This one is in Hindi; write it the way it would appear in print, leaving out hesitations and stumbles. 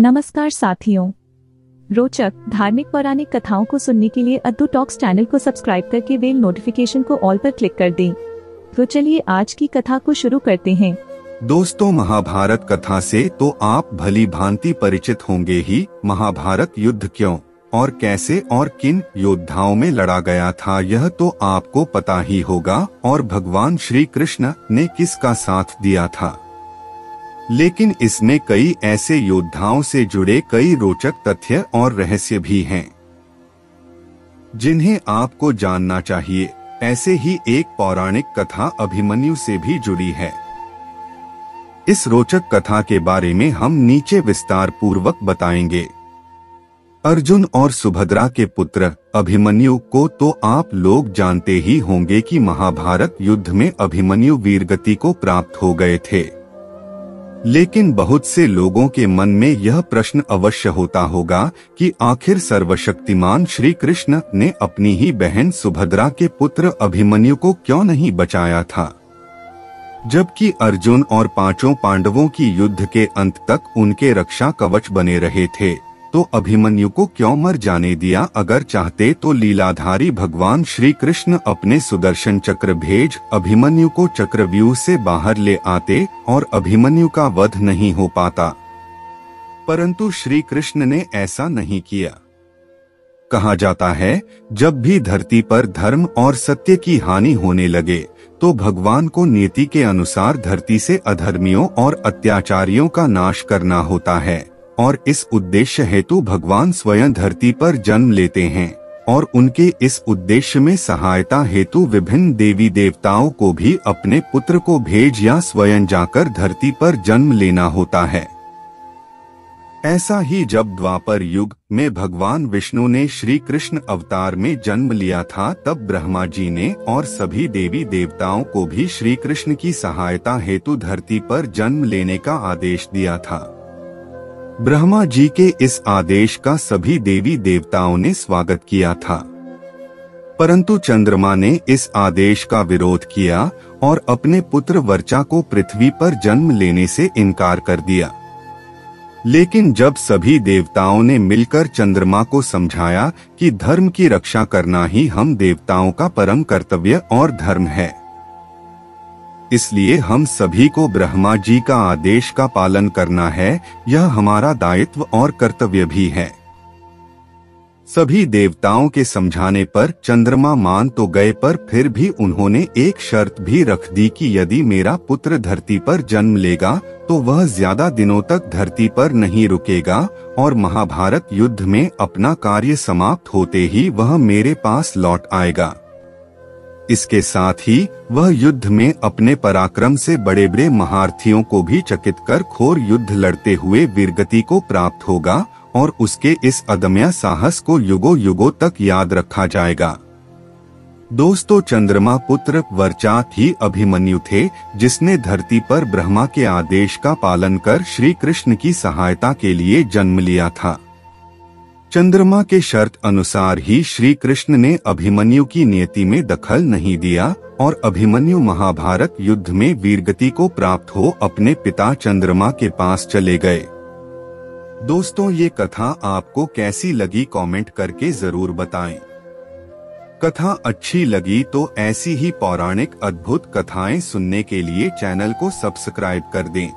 नमस्कार साथियों, रोचक धार्मिक पौराणिक कथाओं को सुनने के लिए अद्भुत टॉक्स चैनल को सब्सक्राइब करके बेल नोटिफिकेशन को ऑल पर क्लिक कर दें। तो चलिए आज की कथा को शुरू करते हैं। दोस्तों, महाभारत कथा से तो आप भली भांति परिचित होंगे ही। महाभारत युद्ध क्यों और कैसे और किन योद्धाओं में लड़ा गया था, यह तो आपको पता ही होगा, और भगवान श्री कृष्ण ने किसका साथ दिया था। लेकिन इसमें कई ऐसे योद्धाओं से जुड़े कई रोचक तथ्य और रहस्य भी हैं, जिन्हें आपको जानना चाहिए। ऐसे ही एक पौराणिक कथा अभिमन्यु से भी जुड़ी है। इस रोचक कथा के बारे में हम नीचे विस्तार पूर्वक बताएंगे। अर्जुन और सुभद्रा के पुत्र अभिमन्यु को तो आप लोग जानते ही होंगे कि महाभारत युद्ध में अभिमन्यु वीरगति को प्राप्त हो गए थे। लेकिन बहुत से लोगों के मन में यह प्रश्न अवश्य होता होगा कि आखिर सर्वशक्तिमान श्री कृष्ण ने अपनी ही बहन सुभद्रा के पुत्र अभिमन्यु को क्यों नहीं बचाया था, जबकि अर्जुन और पांचों पांडवों की युद्ध के अंत तक उनके रक्षा कवच बने रहे थे। तो अभिमन्यु को क्यों मर जाने दिया। अगर चाहते तो लीलाधारी भगवान श्री कृष्ण अपने सुदर्शन चक्र भेज अभिमन्यु को चक्रव्यूह से बाहर ले आते और अभिमन्यु का वध नहीं हो पाता, परंतु श्री कृष्ण ने ऐसा नहीं किया। कहा जाता है, जब भी धरती पर धर्म और सत्य की हानि होने लगे तो भगवान को नीति के अनुसार धरती से अधर्मियों और अत्याचारियों का नाश करना होता है, और इस उद्देश्य हेतु भगवान स्वयं धरती पर जन्म लेते हैं, और उनके इस उद्देश्य में सहायता हेतु विभिन्न देवी देवताओं को भी अपने पुत्र को भेज या स्वयं जाकर धरती पर जन्म लेना होता है। ऐसा ही जब द्वापर युग में भगवान विष्णु ने श्री कृष्ण अवतार में जन्म लिया था, तब ब्रह्मा जी ने और सभी देवी देवताओं को भी श्री कृष्ण की सहायता हेतु धरती पर जन्म लेने का आदेश दिया था। ब्रह्मा जी के इस आदेश का सभी देवी देवताओं ने स्वागत किया था, परंतु चंद्रमा ने इस आदेश का विरोध किया और अपने पुत्र वर्चा को पृथ्वी पर जन्म लेने से इनकार कर दिया। लेकिन जब सभी देवताओं ने मिलकर चंद्रमा को समझाया कि धर्म की रक्षा करना ही हम देवताओं का परम कर्तव्य और धर्म है, इसलिए हम सभी को ब्रह्मा जी का आदेश का पालन करना है, यह हमारा दायित्व और कर्तव्य भी है। सभी देवताओं के समझाने पर चंद्रमा मान तो गए, पर फिर भी उन्होंने एक शर्त भी रख दी कि यदि मेरा पुत्र धरती पर जन्म लेगा तो वह ज्यादा दिनों तक धरती पर नहीं रुकेगा, और महाभारत युद्ध में अपना कार्य समाप्त होते ही वह मेरे पास लौट आएगा। इसके साथ ही वह युद्ध में अपने पराक्रम से बड़े बड़े महारथियों को भी चकित कर घोर युद्ध लड़ते हुए वीरगति को प्राप्त होगा, और उसके इस अदम्य साहस को युगों युगों तक याद रखा जाएगा। दोस्तों, चंद्रमा पुत्र वर्चा ही अभिमन्यु थे, जिसने धरती पर ब्रह्मा के आदेश का पालन कर श्री कृष्ण की सहायता के लिए जन्म लिया था। चंद्रमा के शर्त अनुसार ही श्री कृष्ण ने अभिमन्यु की नियति में दखल नहीं दिया, और अभिमन्यु महाभारत युद्ध में वीरगति को प्राप्त हो अपने पिता चंद्रमा के पास चले गए। दोस्तों, ये कथा आपको कैसी लगी कमेंट करके जरूर बताएं। कथा अच्छी लगी तो ऐसी ही पौराणिक अद्भुत कथाएं सुनने के लिए चैनल को सब्सक्राइब कर दें।